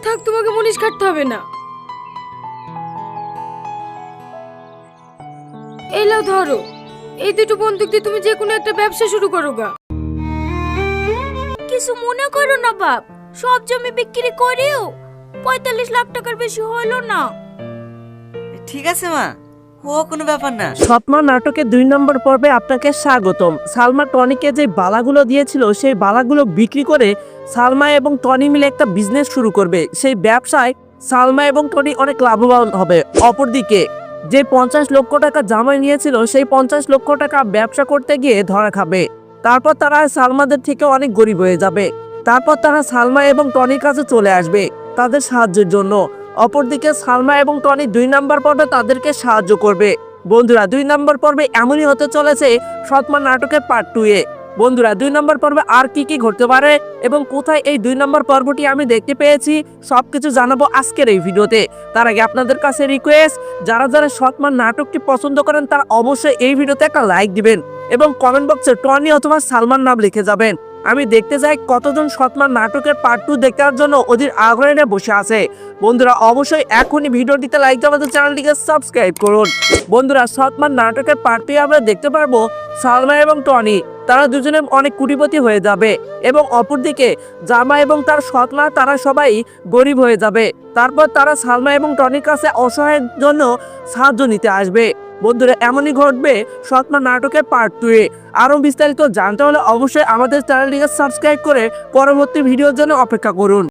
থাক, তোমাকে মুনিশ কাটতে হবে না। এই লাও ধরো, এই দুটো বন্দুক দিয়ে তুমি যে কোনো একটা ব্যবসা শুরু করো গা। কিছু মনে করো না বাপ, সব জমি বিক্রি করেও 45 লাখ টাকার বেশি হলো না। ঠিক আছে মা, ও কোনো ব্যাপার না। সৎমা নাটকের 2 নম্বর পর্বে আপনাকে স্বাগতম। সালমা টনিকে যে বালাগুলো দিয়েছিল সেই বালাগুলো বিক্রি করে সালমা এবং টনি মিলে একটা বিজনেস শুরু করবে। সেই ব্যবসায় সালমা এবং টনি অনেক লাভবান হবে। অপরদিকে যে 50 লক্ষ টাকা জামাই নিয়েছিল সেই 50 লক্ষ টাকা ব্যবসা করতে গিয়ে ধরা খাবে। তারপর তারা সালমাদের থেকে অনেক গরিব হয়ে যাবে। তারপর তারা সালমা এবং টনির কাছে চলে আসবে তাদের সাহায্যের জন্য। অপরদিকে সালমা এবং টনি 2 নম্বর পর্বে তাদেরকে সাহায্য করবে। বন্ধুরা 2 নম্বর পর্বে এমনই হতে চলেছে সৎমা নাটকের পার্ট 2 এ। বন্ধুরা 2 নম্বর পর্বে আর কি ঘটতে পারে এবং কোথায় এই 2 নম্বর পর্বটি আমি দেখতে পেয়েছি সবকিছু জানাবো আজকের এই ভিডিওতে। তার আগে আপনাদের কাছে রিকোয়েস্ট, যারা যারা সৎমা নাটকটি পছন্দ করেন তারা অবশ্যই এই ভিডিওতে একটা লাইক দিবেন এবং কমেন্ট বক্সে টনি অথবা সালমান নাম লিখে যাবেন। আমি দেখতে চাই কতজন সৎমা নাটকের পার্ট 2 দেখার জন্য অধীর আগ্রহে নিয়ে বসে আছে। বন্ধুরা অবশ্যই এখনই ভিডিওটিতে লাইক দিয়ে আমাদের চ্যানেলটিকে সাবস্ক্রাইব করুন। বন্ধুরা সৎমা নাটকের পার্ট 2 আমরা দেখতে পারবো সালমা এবং টনি তারা দুজনে অনেক কোটিপতি হয়ে যাবে এবং অপরদিকে জামা এবং তার সৎমা তারা সবাই গরিব হয়ে যাবে। তারপর তারা সালমা এবং টনির কাছে অসহায়ের জন্য সাহায্য নিতে আসবে। বন্ধুরা এমনই ঘটবে সৎমা নাটকের পার্ট 2 এ। আরো বিস্তারিত জানতে হলে অবশ্যই আমাদের চ্যানেলটিকে সাবস্ক্রাইব করে পরবর্তী ভিডিওর জন্য অপেক্ষা করুন।